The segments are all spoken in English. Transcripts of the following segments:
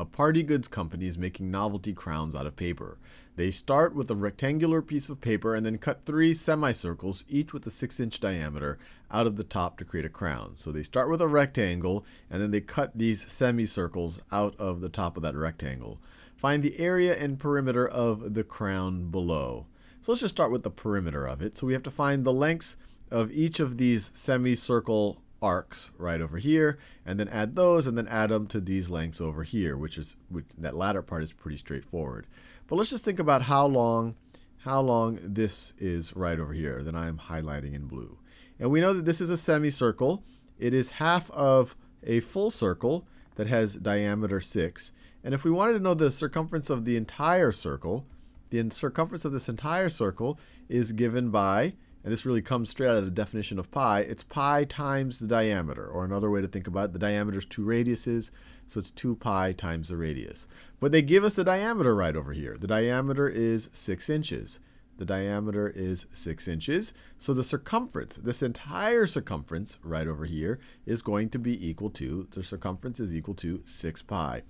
A party goods company is making novelty crowns out of paper. They start with a rectangular piece of paper and then cut 3 semicircles, each with a 6-inch diameter, out of the top to create a crown. So they start with a rectangle and then they cut these semicircles out of the top of that rectangle. Find the area and perimeter of the crown below. So let's just start with the perimeter of it. So we have to find the lengths of each of these semicircle arcs right over here, and then add those, and then add them to these lengths over here, which that latter part is pretty straightforward. But let's just think about how long this is right over here that I'm highlighting in blue. And we know that this is a semicircle. It is half of a full circle that has diameter 6. And if we wanted to know the circumference of the entire circle, the circumference of this entire circle is given by, and this really comes straight out of the definition of pi, it's pi times the diameter. Or another way to think about it, the diameter is 2 radiuses, so it's 2 pi times the radius. But they give us the diameter right over here. The diameter is 6 inches. The diameter is 6 inches. So the circumference, this entire circumference right over here, is going to be equal to, the circumference is equal to 6 pi.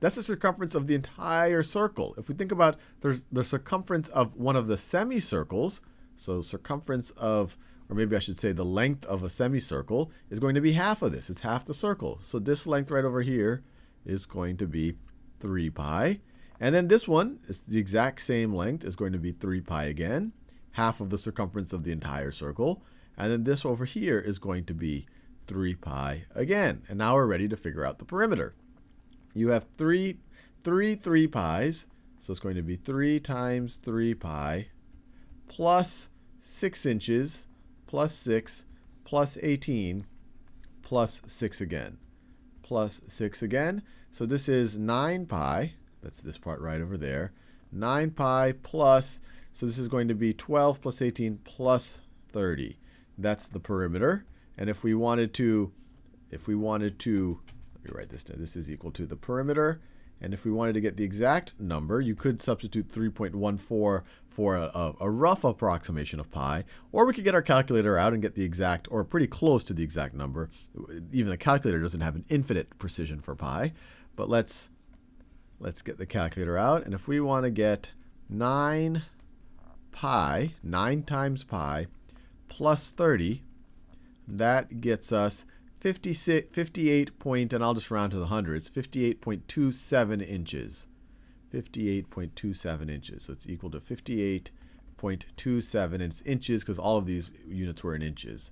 That's the circumference of the entire circle. If we think about the circumference of one of the semicircles, so circumference of, or maybe I should say the length of a semicircle, is going to be half of this. It's half the circle. So this length right over here is going to be 3 pi. And then this one is the exact same length, is going to be 3 pi again, half of the circumference of the entire circle. And then this over here is going to be 3 pi again. And now we're ready to figure out the perimeter. You have three 3 pi's, so it's going to be 3 times 3 pi plus 6 inches plus 6 plus 18 plus 6 again. Plus 6 again. So this is 9 pi. That's this part right over there. 9 pi plus, so this is going to be 12 plus 18 plus 30. That's the perimeter. And if we wanted to, let me write this down. This is equal to the perimeter. And if we wanted to get the exact number, you could substitute 3.14 for a rough approximation of pi. Or we could get our calculator out and get the exact, or pretty close to the exact number. Even a calculator doesn't have an infinite precision for pi. But let's get the calculator out. And if we want to get 9 pi, 9 times pi, plus 30, that gets us 58 point, and I'll just round to the hundreds, 58.27 inches. 58.27 inches. So it's equal to 58.27, and it's inches because all of these units were in inches.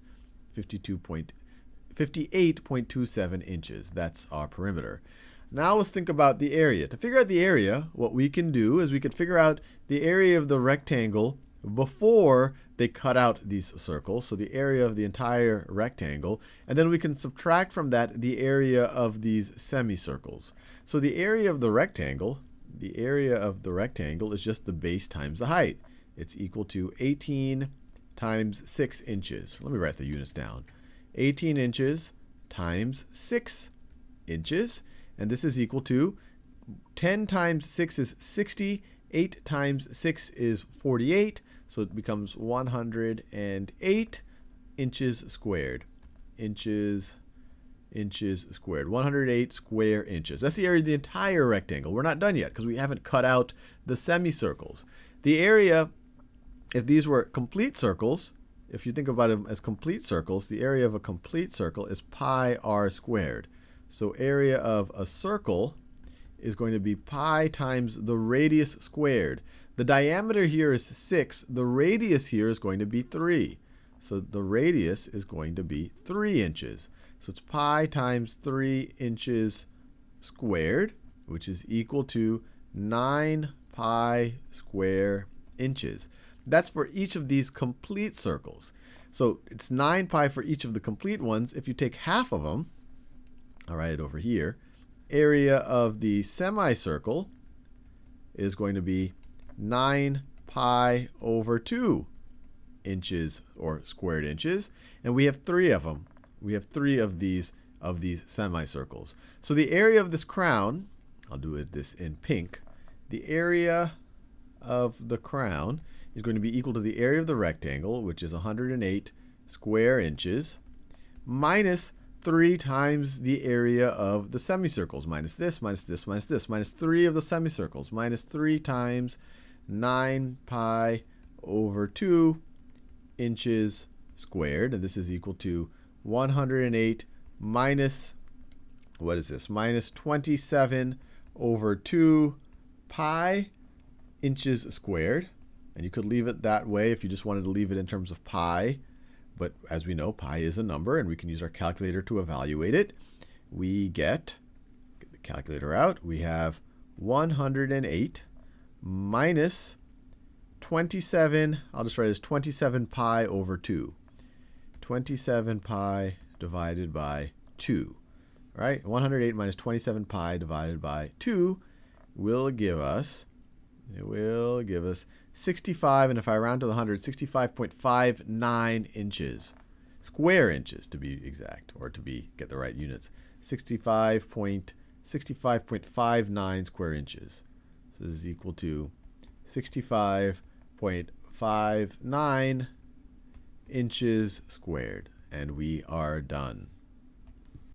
58.27 inches. That's our perimeter. Now let's think about the area. To figure out the area, what we can do is we could figure out the area of the rectangle before they cut out these circles, so the area of the entire rectangle, and then we can subtract from that the area of these semicircles. So the area of the rectangle is just the base times the height. It's equal to 18 times 6 inches. Let me write the units down. 18 inches times 6 inches, and this is equal to 10 times 6 is 60, 8 times 6 is 48, so it becomes 108 inches squared. Inches squared. 108 square inches. That's the area of the entire rectangle. We're not done yet because we haven't cut out the semicircles. The area, if these were complete circles, if you think about them as complete circles, the area of a complete circle is pi r squared. So area of a circle is going to be pi times the radius squared. The diameter here is 6. The radius here is going to be 3. So the radius is going to be 3 inches. So it's pi times 3 inches squared, which is equal to 9 pi square inches. That's for each of these complete circles. So it's 9 pi for each of the complete ones. If you take half of them, I'll write it over here, area of the semicircle is going to be 9 pi over 2 inches, or squared inches, and we have 3 of them. We have 3 of these semicircles. So the area of this crown, I'll do this in pink, the area of the crown is going to be equal to the area of the rectangle, which is 108 square inches, minus 3 times the area of the semicircles, minus this, minus this, minus this, minus 3 of the semicircles, minus 3 times 9 pi over 2 inches squared. And this is equal to 108 minus, what is this? Minus 27 over 2 pi inches squared. And you could leave it that way if you just wanted to leave it in terms of pi. But as we know, pi is a number, and we can use our calculator to evaluate it. We get the calculator out. We have 108 minus 27. I'll just write it as 27 pi over 2. 27 pi divided by 2. Right? 108 minus 27 pi divided by 2 will give us, 65, and if I round to the 100, 65.59 inches. Square inches, to be exact, or get the right units. 65.59 square inches. So this is equal to 65.59 inches squared. And we are done.